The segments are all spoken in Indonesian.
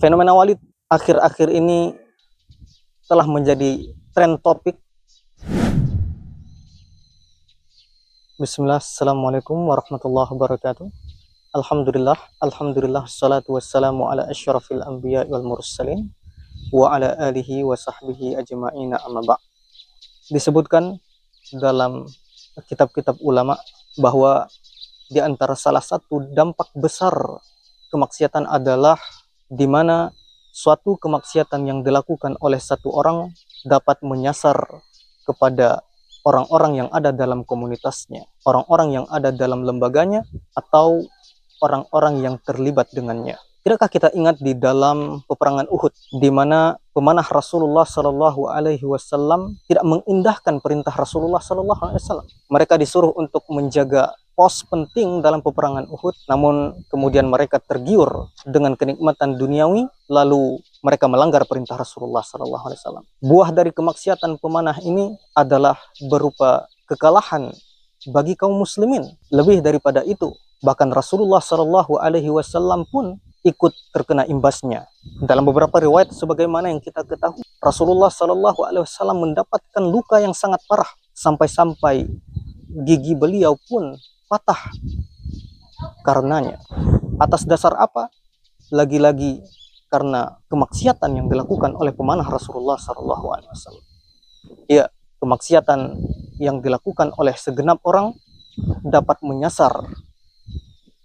Fenomena Walid akhir-akhir ini telah menjadi tren topik. Bismillah, Assalamualaikum warahmatullahi wabarakatuh. Alhamdulillah, salatu wassalamu ala asyrafil anbiya wal mursalin wa ala alihi wa sahbihi ajma'ina amma ba'. Disebutkan dalam kitab-kitab ulama bahwa di antara salah satu dampak besar kemaksiatan adalah di mana suatu kemaksiatan yang dilakukan oleh satu orang dapat menyasar kepada orang-orang yang ada dalam komunitasnya, orang-orang yang ada dalam lembaganya, atau orang-orang yang terlibat dengannya. Tidakkah kita ingat di dalam peperangan Uhud, di mana pemanah Rasulullah Shallallahu Alaihi Wasallam tidak mengindahkan perintah Rasulullah Shallallahu Alaihi Wasallam. Mereka disuruh untuk menjaga pos penting dalam peperangan Uhud, namun kemudian mereka tergiur dengan kenikmatan duniawi, lalu mereka melanggar perintah Rasulullah Shallallahu Alaihi Wasallam. Buah dari kemaksiatan pemanah ini adalah berupa kekalahan bagi kaum muslimin. Lebih daripada itu, bahkan Rasulullah Shallallahu Alaihi Wasallam pun ikut terkena imbasnya. Dalam beberapa riwayat sebagaimana yang kita ketahui, Rasulullah Shallallahu Alaihi Wasallam mendapatkan luka yang sangat parah, sampai-sampai gigi beliau pun patah karenanya. Atas dasar apa? Lagi-lagi karena kemaksiatan yang dilakukan oleh pemanah Rasulullah Shallallahu Alaihi Wasallam. Ya, kemaksiatan yang dilakukan oleh segenap orang dapat menyasar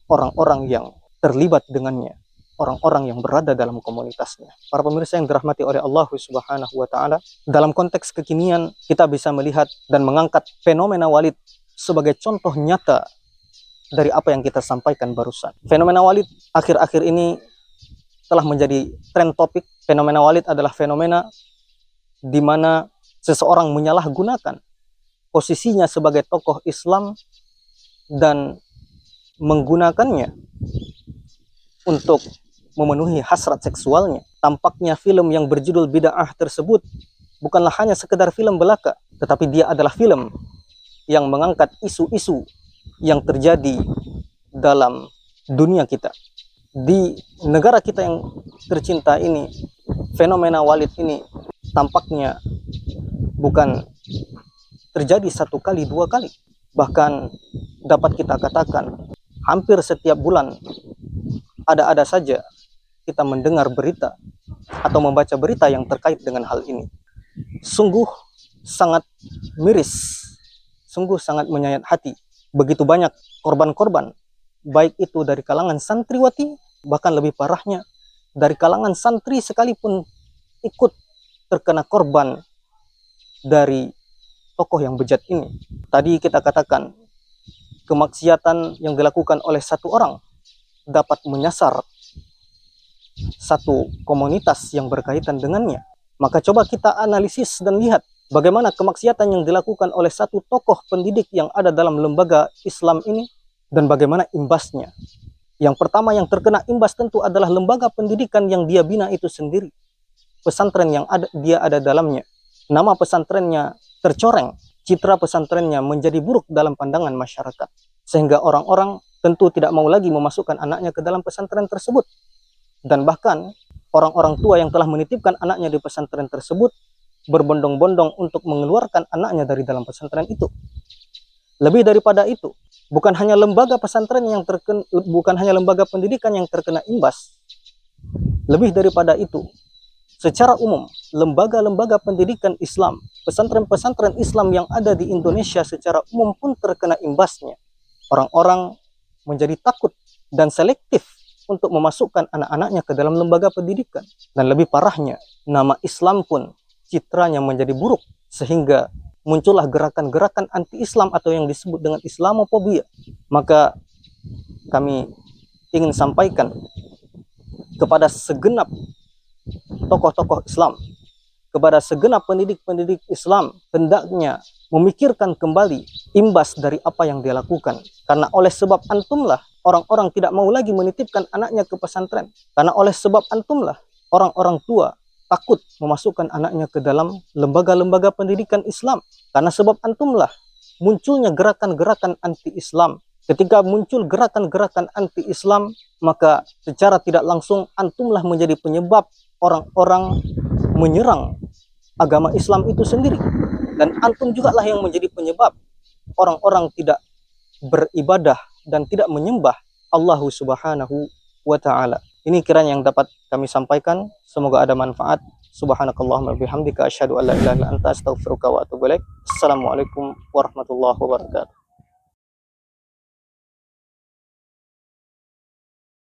orang-orang yang terlibat dengannya, orang-orang yang berada dalam komunitasnya. Para pemirsa yang dirahmati oleh Allah Subhanahu wa Ta'ala, dalam konteks kekinian kita bisa melihat dan mengangkat fenomena Walid sebagai contoh nyata dari apa yang kita sampaikan barusan. Fenomena Walid akhir-akhir ini telah menjadi tren topik. Fenomena Walid adalah fenomena di mana seseorang menyalahgunakan posisinya sebagai tokoh Islam dan menggunakannya untuk memenuhi hasrat seksualnya. Tampaknya film yang berjudul Bid'ah tersebut bukanlah hanya sekedar film belaka, tetapi dia adalah film yang mengangkat isu-isu yang terjadi dalam dunia kita. Di negara kita yang tercinta ini, fenomena Walid ini tampaknya bukan terjadi satu kali, dua kali. Bahkan dapat kita katakan hampir setiap bulan ada saja kita mendengar berita atau membaca berita yang terkait dengan hal ini. Sungguh sangat miris, sungguh sangat menyayat hati. Begitu banyak korban-korban, baik itu dari kalangan santriwati, bahkan lebih parahnya dari kalangan santri sekalipun ikut terkena korban dari tokoh yang bejat ini. Tadi kita katakan kemaksiatan yang dilakukan oleh satu orang dapat menyasar satu komunitas yang berkaitan dengannya. Maka coba kita analisis dan lihat bagaimana kemaksiatan yang dilakukan oleh satu tokoh pendidik yang ada dalam lembaga Islam ini dan bagaimana imbasnya. Yang pertama yang terkena imbas tentu adalah lembaga pendidikan yang dia bina itu sendiri. Pesantren yang dia ada dalamnya. Nama pesantrennya tercoreng, citra pesantrennya menjadi buruk dalam pandangan masyarakat. Sehingga orang-orang tentu tidak mau lagi memasukkan anaknya ke dalam pesantren tersebut. Dan bahkan orang-orang tua yang telah menitipkan anaknya di pesantren tersebut berbondong-bondong untuk mengeluarkan anaknya dari dalam pesantren itu. Lebih daripada itu, bukan hanya lembaga pesantren yang bukan hanya lembaga pendidikan yang terkena imbas. Lebih daripada itu, secara umum, lembaga-lembaga pendidikan Islam, pesantren-pesantren Islam yang ada di Indonesia secara umum pun terkena imbasnya. Orang-orang menjadi takut dan selektif untuk memasukkan anak-anaknya ke dalam lembaga pendidikan. Dan lebih parahnya, nama Islam pun citranya menjadi buruk, sehingga muncullah gerakan-gerakan anti-Islam atau yang disebut dengan Islamofobia. Maka kami ingin sampaikan kepada segenap tokoh-tokoh Islam, kepada segenap pendidik-pendidik Islam, hendaknya memikirkan kembali imbas dari apa yang dia lakukan. Karena oleh sebab antumlah orang-orang tidak mau lagi menitipkan anaknya ke pesantren. Karena oleh sebab antumlah orang-orang tua takut memasukkan anaknya ke dalam lembaga-lembaga pendidikan Islam. Karena sebab antumlah munculnya gerakan-gerakan anti-Islam Ketika muncul gerakan-gerakan anti-Islam, maka secara tidak langsung antumlah menjadi penyebab orang-orang menyerang agama Islam itu sendiri. Dan antum juga lah yang menjadi penyebab orang-orang tidak beribadah dan tidak menyembah Allah Subhanahu wa Ta'ala. Ini kiranya yang dapat kami sampaikan. Semoga ada manfaat. Subhanakallahumma bihamdika asyhadu an la ilaha illa anta astaghfiruka wa atubu ilaik. Assalamualaikum warahmatullahi wabarakatuh.